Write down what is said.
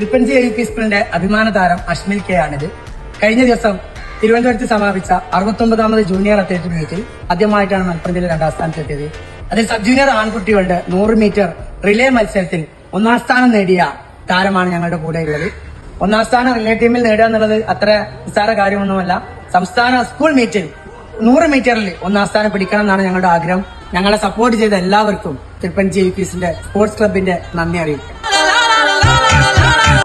Thrippanchi UP സ്കൂളിന്റെ അഭിമാന താരം അഷ്മിൽ കെ ആണിത്. കഴിഞ്ഞ ദിവസം തിരുവനന്തപുരത്ത് സമാപിച്ച 69ാമത് ജൂനിയർ അത്ലറ്റിക് മീറ്റിൽ ആദ്യമായിട്ടാണ് മലപ്പുറം ജില്ല 2ാം സ്ഥാനത്തെത്തിയത്. അതിൽ സബ് ജൂനിയർ ആൺകുട്ടികളുടെ 100 മീറ്റർ റിലേ മത്സരത്തിൽ 1ാം സ്ഥാനം നേടിയ താരമാണ് ഞങ്ങളുടെ കൂടെ ഉള്ളത്. 1ാം സ്ഥാനം റിലേ ടീമിൽ നേടുക എന്നുള്ളത് അത്ര നിസ്സാര കാര്യമൊന്നുമല്ല. സംസ്ഥാന സ്കൂൾ മീറ്റിൽ 100 മീറ്ററിൽ 1ാം സ്ഥാനം പിടിക്കണം എന്നാണ് ഞങ്ങളുടെ ആഗ്രഹം. ഞങ്ങളെ സപ്പോർട്ട് ചെയ്ത എല്ലാവർക്കും തൃപ്പഞ്ചി യുപിസിന്റെ സ്പോർട്സ് ക്ലബിന്റെ നന്ദി അറിയിക്കും.